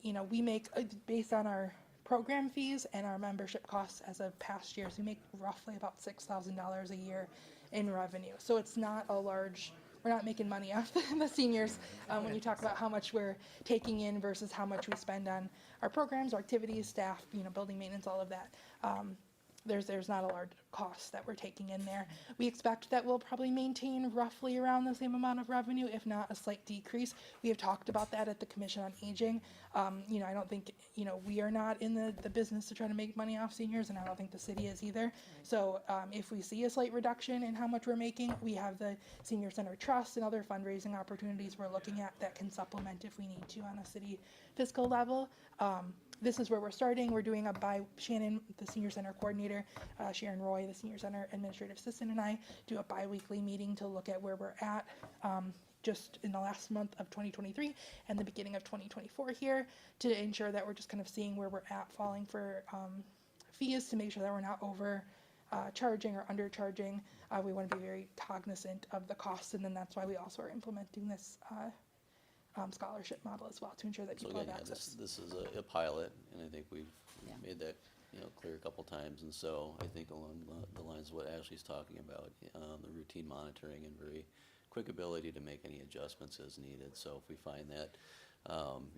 You know, we make, based on our program fees and our membership costs as of past years, we make roughly about $6,000 a year in revenue. So it's not a large, we're not making money off the seniors when you talk about how much we're taking in versus how much we spend on our programs, our activities, staff, you know, building maintenance, all of that. There's not a large cost that we're taking in there. We expect that we'll probably maintain roughly around the same amount of revenue, if not a slight decrease. We have talked about that at the Commission on Aging. You know, I don't think, you know, we are not in the business to try to make money off seniors, and I don't think the city is either. So if we see a slight reduction in how much we're making, we have the Senior Center Trust and other fundraising opportunities we're looking at that can supplement if we need to on a city fiscal level. This is where we're starting. We're doing Shannon, the Senior Center Coordinator, Sharon Roy, the Senior Center Administrative Assistant, and I do a bi-weekly meeting to look at where we're at just in the last month of 2023 and the beginning of 2024 here, to ensure that we're just kind of seeing where we're at falling for fees, to make sure that we're not over charging or undercharging. We want to be very cognizant of the costs, and then that's why we also are implementing this scholarship model as well, to ensure that So people again, have yeah, access. this is a pilot, and I think we've Yeah. made that, you know, clear a couple times. And so I think along the lines of what Ashley's talking about, the routine monitoring and very quick ability to make any adjustments as needed. So if we find that,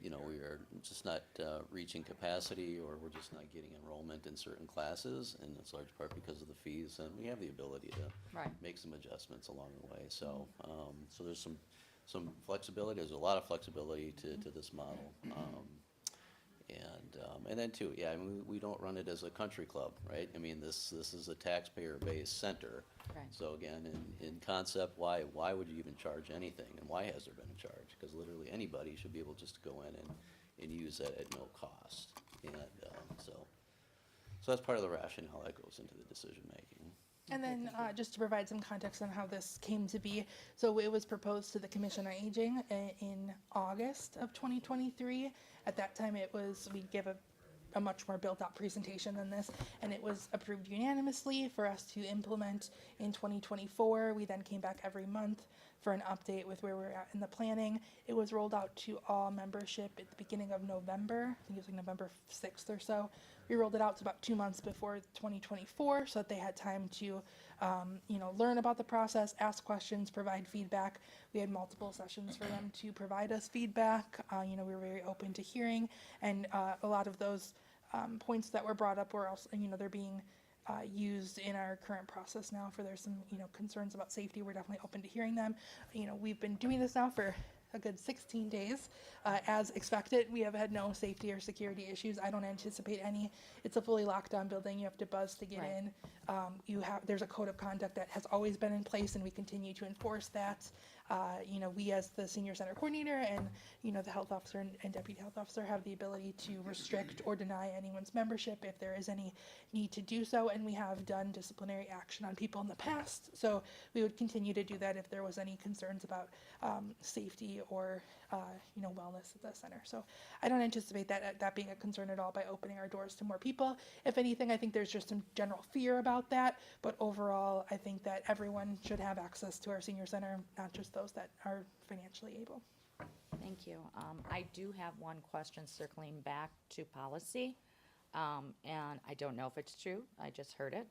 you know, we are just not reaching capacity, or we're just not getting enrollment in certain classes, and it's large part because of the fees, and we have the ability to Right. make some adjustments along the way. So, so there's some flexibility. There's a lot of flexibility to this model. And then too, yeah, I mean, we don't run it as a country club, right? I mean, this is a taxpayer-based center. Right. So again, in concept, why would you even charge anything? And why has there been a charge? Because literally anybody should be able just to go in and use that at no cost. And so that's part of the rationale that goes into the decision-making. And then just to provide some context on how this came to be, so it was proposed to the Commission on Aging in August of 2023. At that time, we gave a much more built-out presentation than this, and it was approved unanimously for us to implement in 2024. We then came back every month for an update with where we're at in the planning. It was rolled out to all membership at the beginning of November. I think it was like November 6th or so. We rolled it out to about 2 months before 2024, so that they had time to, you know, learn about the process, ask questions, provide feedback. We had multiple sessions for them to provide us feedback. You know, we were very open to hearing, and a lot of those points that were brought up were also, you know, they're being used in our current process now. For there's some, you know, concerns about safety. We're definitely open to hearing them. You know, we've been doing this now for a good 16 days. As expected, we have had no safety or security issues. I don't anticipate any. It's a fully locked down building. You have to buzz to get Right. in. There's a code of conduct that has always been in place, and we continue to enforce that. You know, we as the Senior Center Coordinator and, you know, the health officer and deputy health officer have the ability to restrict or deny anyone's membership if there is any need to do so, and we have done disciplinary action on people in the past. So we would continue to do that if there was any concerns about safety or, you know, wellness at the center. So I don't anticipate that being a concern at all by opening our doors to more people. If anything, I think there's just some general fear about that, but overall, I think that everyone should have access to our senior center, not just those that are financially able. Thank you. I do have one question circling back to policy, and I don't know if it's true. I just heard it.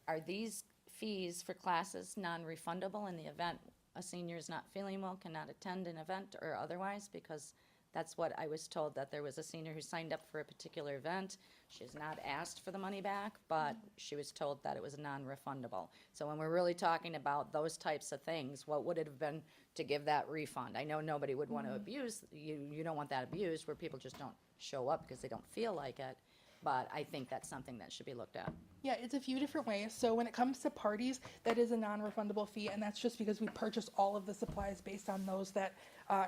Are these fees for classes non-refundable in the event a senior is not feeling well, cannot attend an event or otherwise, because that's what I was told, that there was a senior who signed up for a particular event. She has not asked for the money back, but she was told that it was non-refundable. So when we're really talking about those types of things, what would it have been to give that refund? I know nobody would want to abuse, you don't want that abused where people just don't show up because they don't feel like it. But I think that's something that should be looked at. Yeah, it's a few different ways. So when it comes to parties, that is a non-refundable fee, and that's just because we purchase all of the supplies based on those that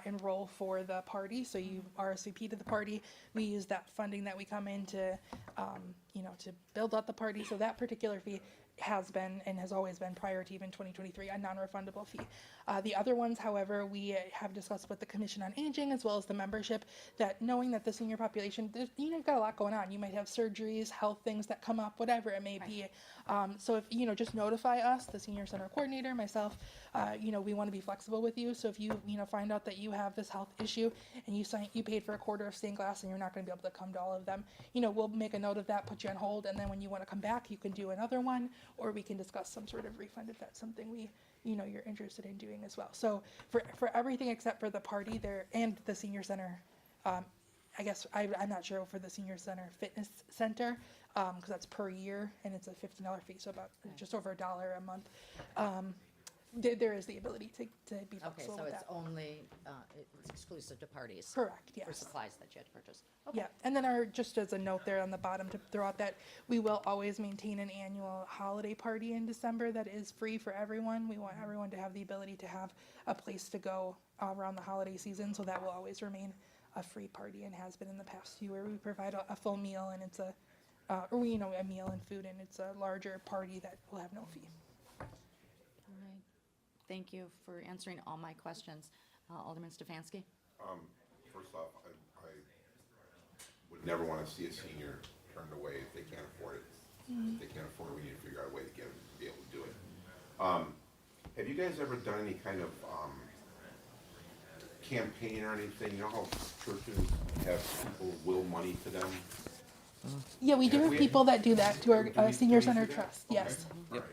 enroll for the party. So you RSVP to the party. We use that funding that we come in to, to build out the party. So that particular fee has been and has always been prior to even 2023 a non-refundable fee. The other ones, however, we have discussed with the Commission on Aging as well as the membership that knowing that the senior population, you've got a lot going on. You might have surgeries, health things that come up, whatever it may be. So if, just notify us, the senior center coordinator, myself, we want to be flexible with you. So if you, find out that you have this health issue and you paid for a quarter of stained glass and you're not going to be able to come to all of them, we'll make a note of that, put you on hold, and then when you want to come back, you can do another one, or we can discuss some sort of refund if that's something you're interested in doing as well. So for everything except for the party there and the senior center, I guess I'm not sure for the senior center fitness center, because that's per year and it's a $15 fee, so about just over $1 a month. There is the ability to be Okay, flexible so with it's that. only, it's exclusive to parties? Correct, For yes. supplies that you had to purchase? Yeah, and then just as a note there on the bottom to throw out that we will always maintain an annual holiday party in December that is free for everyone. We want everyone to have the ability to have a place to go around the holiday season, so that will always remain a free party and has been in the past few, where we provide a full meal and it's a meal and food, and it's a larger party that will have no fee. All right. Thank you for answering all my questions. Alderman Stefanski? First off, I would never want to see a senior turned away if they can't afford it. If they can't afford it, we need to figure out a way to get them to be able to do it. Have you guys ever done any kind of campaign or anything? You know how churches have people will money to them? Yeah, we do Yeah, have we- people that do that to Do our we- senior do we center do that? trust, Okay, yes. all right.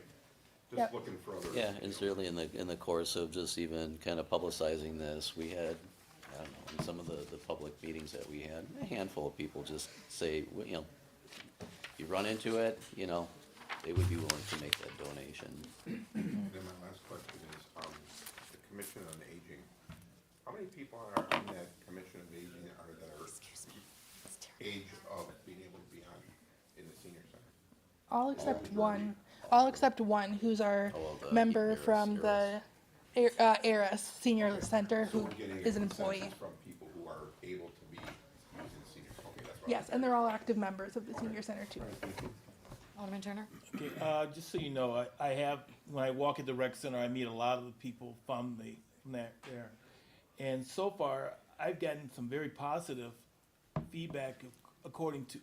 Just Yep. looking for other. Yeah, and certainly in the course of just even kind of publicizing this, we had, I don't know, in some of the public meetings that we had, a handful of people just say, if you run into it, they would be willing to make that donation. And then my last question is, the Commission on Aging. How many people are on that Commission on Aging that are age of being able to be on in the senior center? All except one who's our Oh, well, the member ARIS, from the ARIS Senior Center, So who we're getting a is an consensus employee. from people who are able to be using senior. Okay, that's what. Yes, and they're all active members of the senior center too. Alderman Turner? Okay, just so you know, I have, when I walk at the rec center, I meet a lot of the people from there. And so far, I've gotten some very positive feedback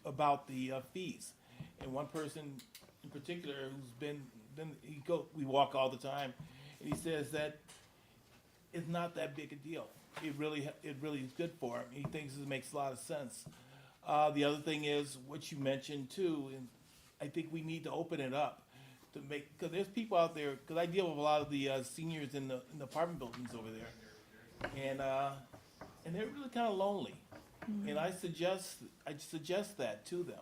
about the fees. And one person in particular who's we walk all the time, and he says that it's not that big a deal. It really is good for him. He thinks it makes a lot of sense. The other thing is what you mentioned too, and I think we need to open it up to because there's people out there, because I deal with a lot of the seniors in the apartment buildings over there, and they're really kind of lonely. And I suggest that to them.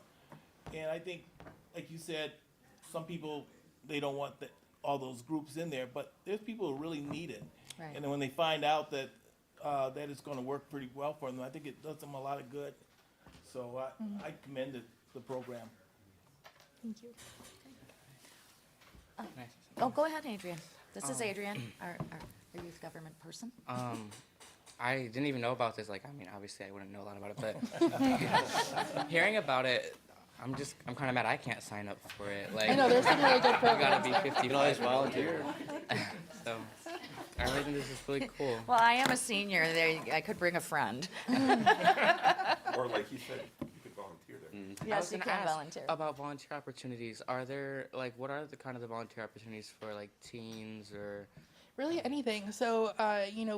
And I think, like you said, some people, they don't want all those groups in there, but there's people who really need it. Right. And then when they find out that that it's going to work pretty well for them, I think it does them a lot of good. So I commend the program. Thank you. Oh, go ahead, Adrian. This is Adrian, our youth government person. I didn't even know about this. Obviously I wouldn't know a lot about it, but hearing about it, I'm kind of mad I can't sign up for it. I know, there's some really good You gotta programs be there. 55. You can always volunteer. So I really think this is really cool. Well, I am a senior. I could bring a friend. Or like you said, you could volunteer there. I Yes, was you gonna can ask volunteer. about volunteer opportunities. Are there what are the kind of the volunteer opportunities for teens or? Really anything. So,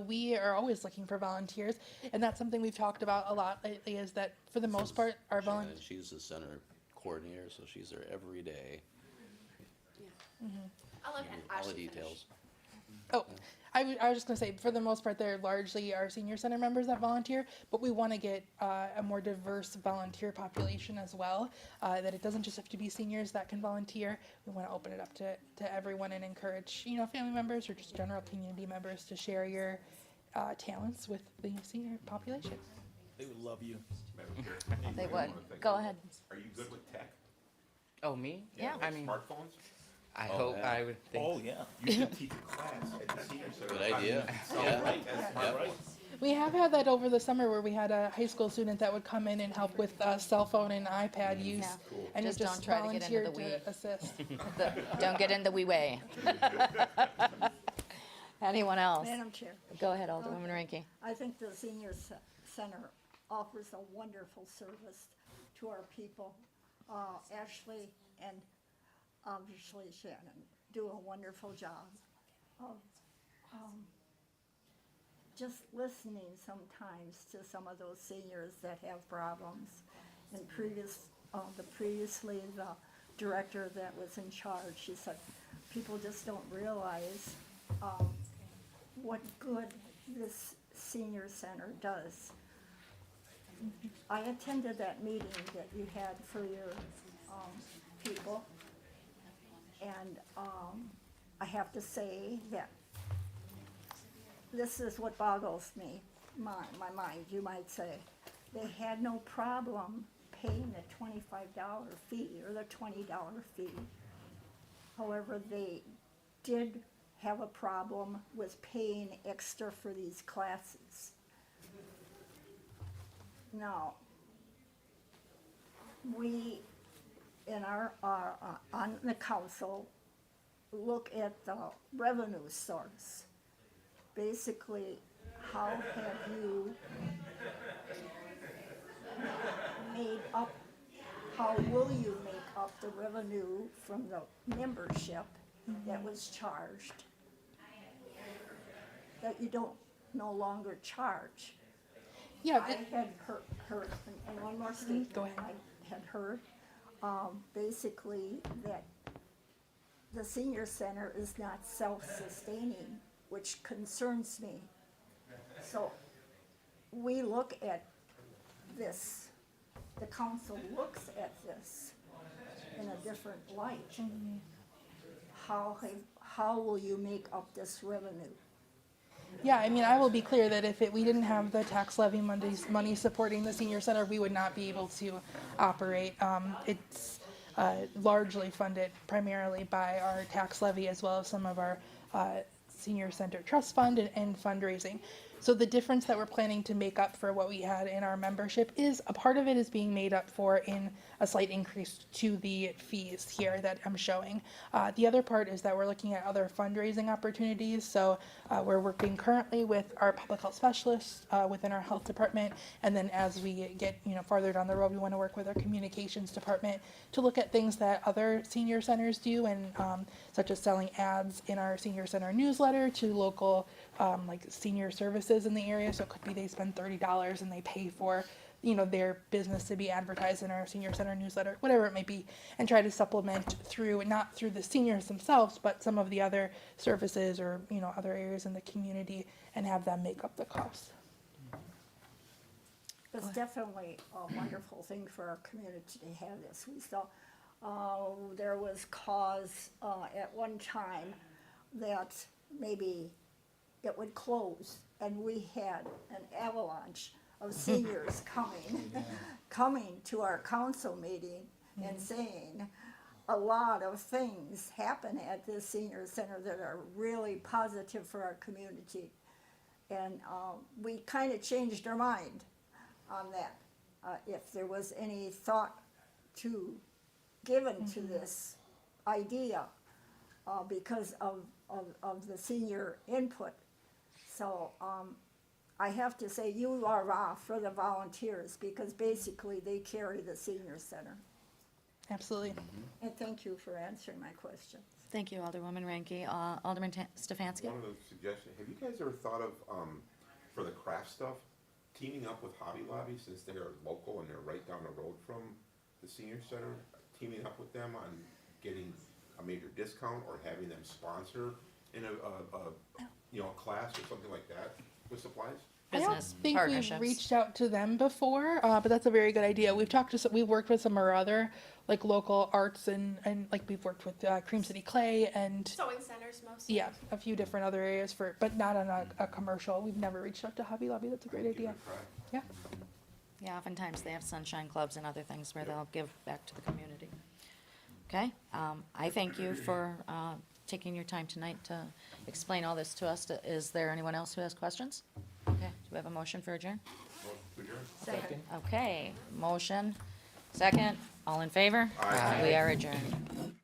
we are always looking for volunteers, and that's something we've talked about a lot lately, is that for the most part, our Shannon, volunteers. she's the center coordinator, so she's there every day. I'll let All the details. Oh, I was just gonna say, for the most part, they're largely our senior center members that volunteer, but we want to get a more diverse volunteer population as well. That it doesn't just have to be seniors that can volunteer. We want to open it up to everyone and encourage, family members or just general community members to share your talents with the senior population. They would love you. Madam Chair. They I would. wanna thank Go you. ahead. Are you good with tech? Oh, me? Yeah. I mean, Smartphones? I Oh, hope yeah. I would think. Oh, yeah. You should teach a class at the senior center. Good idea. Yeah. Right, that's Yeah. right. We have had that over the summer where we had a high school student that would come in and help with cell phone and iPad use. Yeah. And Just you don't just try to get into volunteered the to weed. assist. Don't get in the wee way. Anyone else? Madam Chair, Go ahead, Alderwoman Ranky. I think the senior center offers a wonderful service to our people. Ashley and obviously Shannon do a wonderful job of just listening sometimes to some of those seniors that have problems. And previously the director that was in charge, she said, people just don't realize what good this senior center does. I attended that meeting that you had for your people, and I have to say that this is what boggles me, my mind, you might say. They had no problem paying the $25 fee or the $20 fee. However, they did have a problem with paying extra for these classes. Now, we, in our on the council, look at the revenue source. Basically, how have you made up, how will you make up the revenue from the membership that was charged, that you don't no longer charge? Yeah, I had heard, and one more statement. Go ahead. I had heard, basically, that the senior center is not self-sustaining, which concerns me. So, we look at this, the council looks at this in a different light. How will you make up this revenue? Yeah, I mean, I will be clear that if we didn't have the tax levy money supporting the senior center, we would not be able to operate. It's largely funded primarily by our tax levy as well as some of our senior center trust fund and fundraising. So the difference that we're planning to make up for what we had in our membership is a part of it is being made up for in a slight increase to the fees here that I'm showing. The other part is that we're looking at other fundraising opportunities. So we're working currently with our public health specialists within our health department, and then as we get farther down the road, we want to work with our communications department to look at things that other senior centers do, and such as selling ads in our senior center newsletter to local like senior services in the area. So it could be they spend $30 and they pay for their business to be advertised in our senior center newsletter, whatever it may be, and try to supplement through, not through the seniors themselves, but some of the other services or other areas in the community, and have them make up the cost. It's definitely a wonderful thing for our community to have this. We saw, there was cause at one time that maybe it would close, and we had an avalanche of seniors coming to our council meeting and saying a lot of things happen at this senior center that are really positive for our community. And we kind of changed our mind on that. If there was any thought given to this idea because of the senior input. So I have to say you are off for the volunteers, because basically they carry the senior center. Absolutely. And thank you for answering my questions. Thank you, Alderwoman Ranky. Alderman Stefanski? One of the suggestions, have you guys ever thought of, for the craft stuff, teaming up with Hobby Lobby, since they are local and they're right down the road from the senior center, teaming up with them on getting a major discount or having them sponsor in you know, a class or something like that with supplies? Business I don't think partnerships. we've reached out to them before, but that's a very good idea. We've talked to we've worked with some of our other like local arts and like we've worked with Cream City Clay and Sewing centers mostly. yeah, a few different other areas for, but not on a commercial. We've never reached out to Hobby Lobby. That's a great Give it idea. a try. Yeah. Yeah, oftentimes they have sunshine clubs and other things where they'll give back to the community. Okay, I thank you for taking your time tonight to explain all this to us. Is there anyone else who has questions? Okay, do we have a motion for adjourn? Motion to adjourn? Okay, motion, second, all in favor? Aye. We are adjourned.